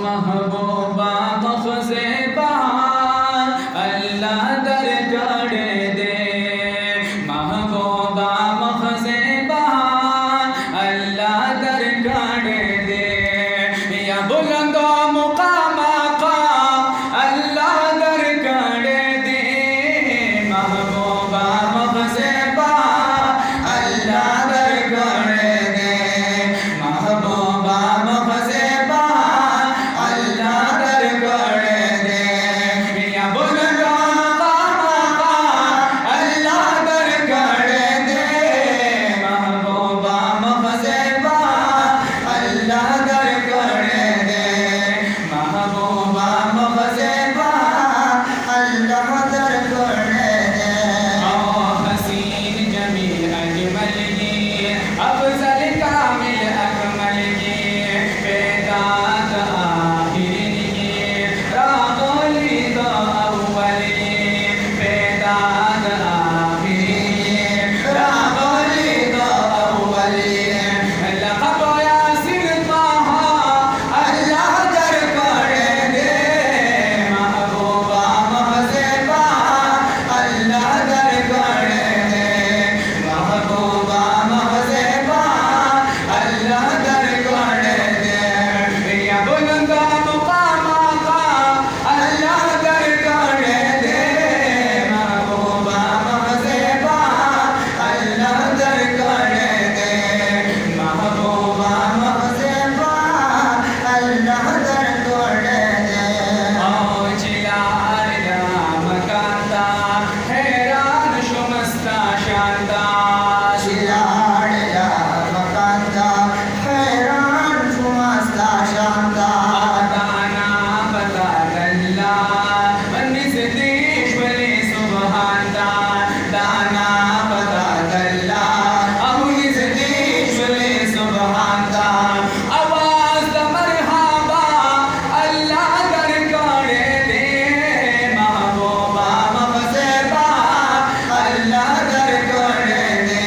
महबूबा मखज़े बहार अल्लाह दर करे दे। महबूबा मखज़े बहार अल्लाह दर करे दे। या बुलंदो मुकाम आका अल्लाह दर करे दे। महबूबा मखज़े बहार अल्लाह दर करे दे। महबूबा मखज़े बहार अल्लाह दर करे दे। या बुलंदो मुकाम आका अल्लाह दर करे दे। महबूबा मखज़े बहार अल्लाह दर करे दे। महबूबा मखज़े बहार अल्लाह दर करे दे। ओ हसीन जमील अजमल ये अफज़ल कामिल अकमल ये बेदात आखिर ये रागोली दो अव्वल ये बेदात आखिर ये रागोली दो अव्वल ये लक़ब यासिर ताहा अल्लाह दर करे दे। महबूबा मखज़े बहार अल्लाह दर करे दे। महबूबा मखज़े बहार अल्लाह दर करे दे। या बुलंदो मुकाम आका अल्लाह दर करे दे। महबूबा मखज़े बहार अल्लाह दर करे दे। महबूबा मखज़े बहार अल्लाह दर करे दे। ओ जिलाल नाम कांता हैरान शुमस्ता शानदार। जिलाल नाम कांता हैरान शुमस्ता शानदार। दाना पता गल्ला निज देश बले सुबहानदार। दाना पता गल्ला अब निज देश बले सुबहानदार। आवाज़ द मरहबा अल्लाह दर करे दे। महबूबा मखज़े बहार अल्लाह दर करे दे।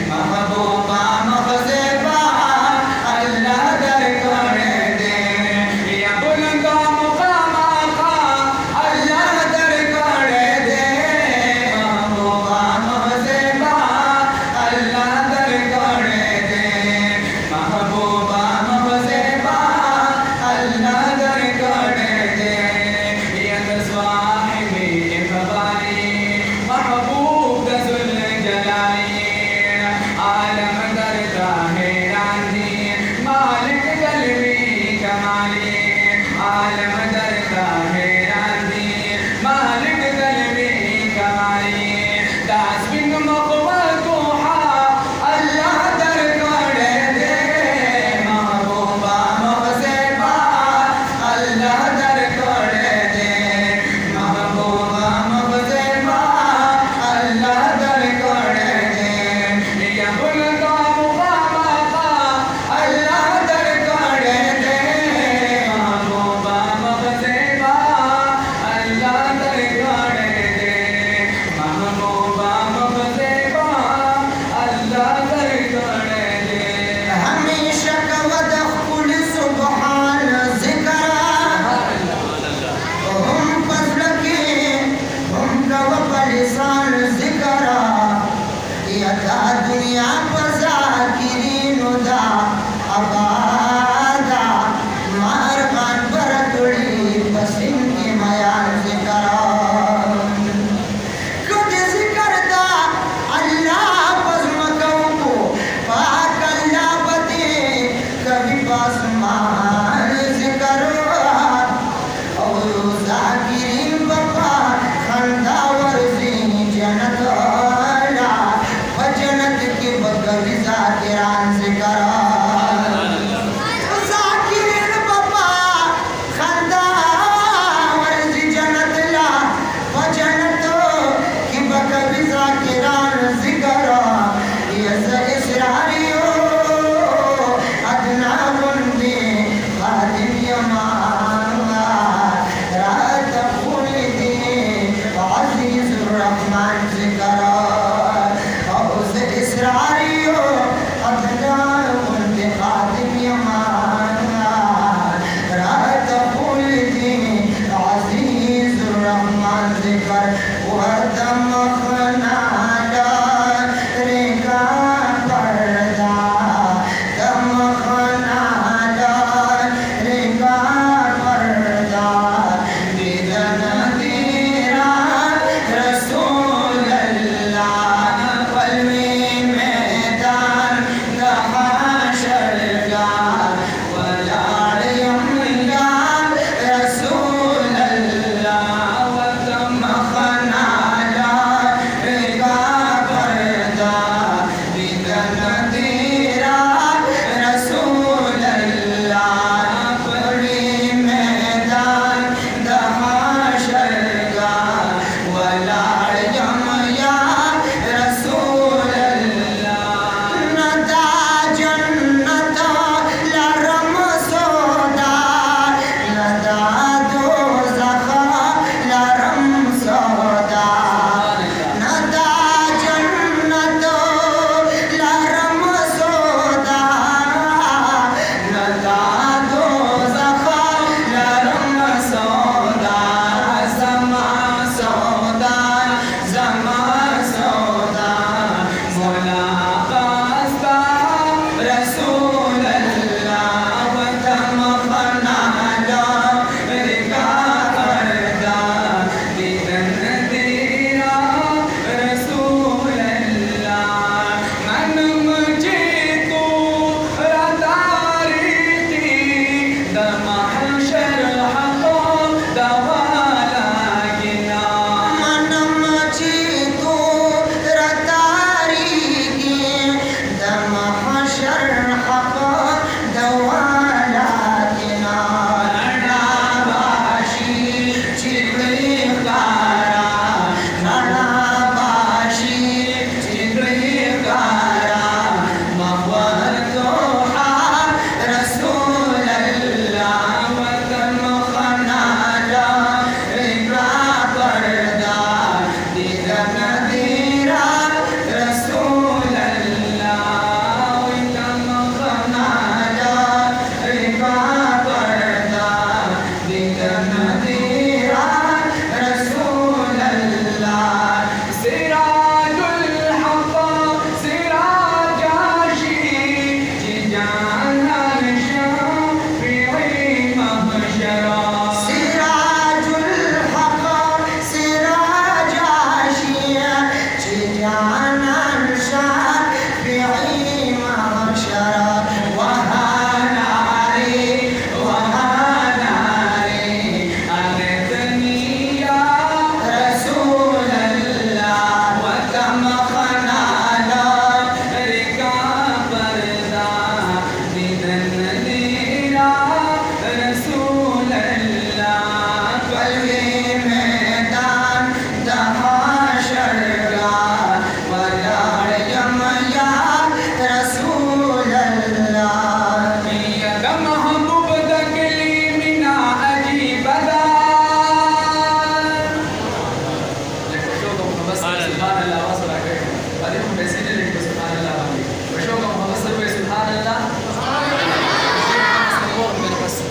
महबूबा मखज़े बहार अल्लाह दर करे दे। या बुलंदो मुकाम आका अल्लाह दर करे दे। महबूबा मखज़े बहार अल्लाह दर करे दे। महबूबा मखज़े बहार अल्लाह दर करे दे। या साहिबे इक़बाली महबूब ज़ुल जलाली आलम दर हैरान दी मालिक गलबी कमाली। आलम दर हैरान दी मालिक गलबी कमाली। दास बिन मक़बल तोहा अल्लाह दर करे दे। महबूबा मखज़े बहार अल्लाह दर करे दे। महबूबा मखज़े बहार अल्लाह दर करे दे। या बुलंदो मुकाम आका अल्लाह दर करे दे। महबूबा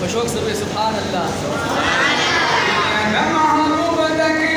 खुशौक से सुभान अल्लाह। महबूब तक